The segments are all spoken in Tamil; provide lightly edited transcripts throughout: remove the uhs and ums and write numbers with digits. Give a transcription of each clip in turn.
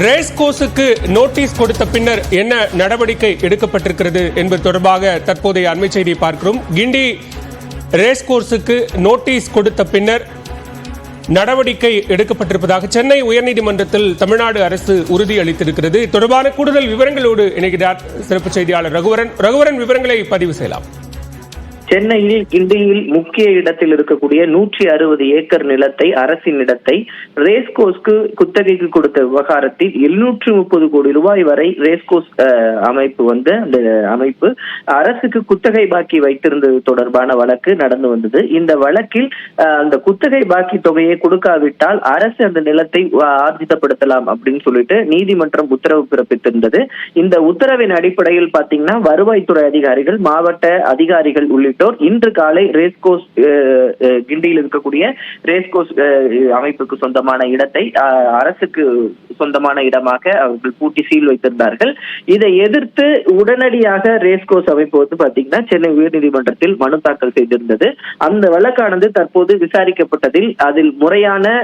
ரேஸ் கோர்ஸுக்கு நோட்டீஸ் கொடுத்த பின்னர் என்ன நடவடிக்கை எடுக்கப்பட்டிருக்கிறது என்பது தொடர்பாக தற்போதைய அண்மை செய்தியை பார்க்கிறோம். கிண்டி ரேஸ் கோர்ஸுக்கு நோட்டீஸ் கொடுத்த பின்னர் நடவடிக்கை எடுக்கப்பட்டிருப்பதாக சென்னை உயர்நீதிமன்றத்தில் தமிழ்நாடு அரசு உறுதியளித்திருக்கிறது. தொடர்பான கூடுதல் விவரங்களோடு இணைகிறார் சிறப்பு செய்தியாளர் ரகுவரன். விவரங்களை பதிவு செய்யலாம். சென்னையில் கிண்டியில் முக்கிய இடத்தில் இருக்கக்கூடிய 160 ஏக்கர் நிலத்தை, அரசின் இடத்தை ரேஸ்கோர்ஸ்க்கு குத்தகைக்கு கொடுத்த விவகாரத்தில் 730 கோடி ரூபாய் வரை ரேஸ்கோர்ஸ் அந்த அமைப்பு அரசுக்கு குத்தகை பாக்கி வைத்திருந்தது தொடர்பான வழக்கு நடந்து வந்தது. இந்த வழக்கில் அந்த குத்தகை பாக்கி தொகையை கொடுக்காவிட்டால் அரசு அந்த நிலத்தை ஆர்ஜிதப்படுத்தலாம் அப்படின்னு சொல்லிட்டு நீதிமன்றம் உத்தரவு பிறப்பித்திருந்தது. இந்த உத்தரவின் அடிப்படையில் பாத்தீங்கன்னா வருவாய்த்துறை அதிகாரிகள், மாவட்ட அதிகாரிகள் உள்ளிட்ட இன்று காலை ரேஸ்கோர்ஸ் கிண்டியில் இருக்கக்கூடிய ரேஸ்கோர்ஸ் அமைப்புக்கு சொந்தமான இடத்தை அரசுக்கு சொந்தமான இடமாக அவர்கள் பூட்டி சீல் வைத்திருந்தார்கள். இதை எதிர்த்து உடனடியாக ரேஸ்கோர்ஸ் அமைப்பு பாத்தீங்கன்னா சென்னை உயர்நீதிமன்றத்தில் மனு தாக்கல் செய்திருந்தது. அந்த வழக்கானது தற்போது விசாரிக்கப்பட்டதில் அதில் முறையான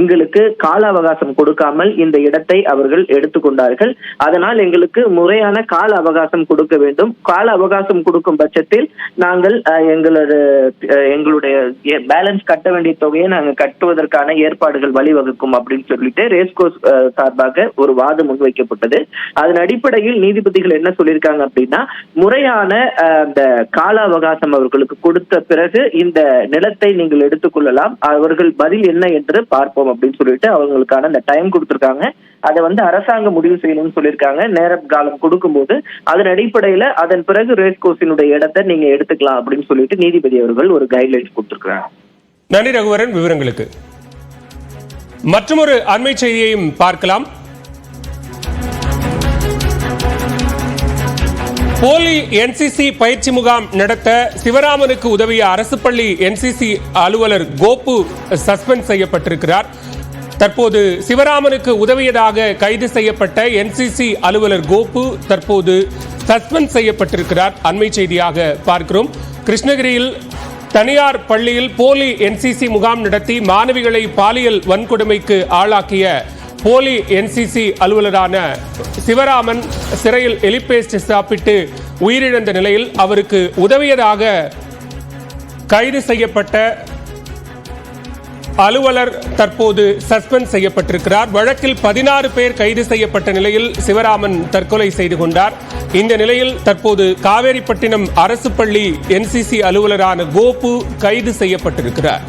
எங்களுக்கு கால அவகாசம் கொடுக்காமல் இந்த இடத்தை அவர்கள் எடுத்துக்கொண்டார்கள். அதனால் எங்களுக்கு முறையான கால அவகாசம் கொடுக்க வேண்டும். கால அவகாசம் கொடுக்கும் பட்சத்தில் நாங்கள் எங்களுடைய பேலன்ஸ் கட்ட வேண்டிய தொகையை நாங்கள் கட்டுவதற்கான ஏற்பாடுகள் வழிவகுக்கும் அப்படின்னு சொல்லிட்டு ரேஸ்கோர்ஸ் சார்பாக ஒரு வாதம் முன்வைக்கப்பட்டது. அதன் அடிப்படையில் நீதிபதிகள் என்ன சொல்லியிருக்காங்க அப்படின்னா, முறையான அந்த கால அவகாசம் அவர்களுக்கு கொடுத்த பிறகு இந்த நிலத்தை நீங்கள் எடுத்துக்கொள்ளலாம், அவர்கள் பதில் என்ன என்று பார்ப்போம் அப்படின்னு சொல்லிட்டு அவங்களுக்கான அந்த டைம் கொடுத்திருக்காங்க. அதை அரசாங்கம் முடிவு செய்யணும்னு சொல்லியிருக்காங்க. நேர காலம் கொடுக்கும்போது அதன் அடிப்படையில அதன் பிறகு ரேஸ்கோர்ஸினுடைய இடத்தை நீங்க எடுத்துக்கலாம் அப்படின்னு சொல்லிட்டு நீதிபதி அவர்கள் ஒரு கைட்லைன்ஸ் கொடுத்திருக்கிறாங்க. நன்றி ரகுவரன் விவரங்களுக்கு. மற்றொரு அண்மை செய்தியையும் பார்க்கலாம். போலி என்சிசி பயிற்சி முகாம் நடத்த சிவராமனுக்கு உதவிய அரசு பள்ளி என்சிசி அலுவலர் கோபு சஸ்பெண்ட் செய்யப்பட்டிருக்கிறார். தற்போது சிவராமனுக்கு உதவியதாக கைது செய்யப்பட்ட என்சிசி அலுவலர் கோபு தற்போது சஸ்பெண்ட் செய்யப்பட்டிருக்கிறார். அண்மை செய்தியாக பார்க்கிறோம். கிருஷ்ணகிரியில் தனியார் பள்ளியில் போலி என்சிசி முகாம் நடத்தி மாணவிகளை பாலியல் வன்கொடுமைக்கு ஆளாக்கிய போலி என்சிசி அலுவலரான சிவராமன் சிறையில் எலிபேஸ்ட் சாப்பிட்டு உயிரிழந்த நிலையில் அவருக்கு உதவியதாக கைது செய்யப்பட்ட அலுவலர் தற்போது சஸ்பெண்ட் செய்யப்பட்டிருக்கிறார். வழக்கில் 16 பேர் கைது செய்யப்பட்ட நிலையில் சிவராமன் தற்கொலை செய்து கொண்டார். இந்த நிலையில் தற்போது காவேரிப்பட்டினம் அரசு பள்ளி என்சிசி அலுவலரான கோபு கைது செய்யப்பட்டிருக்கிறார்.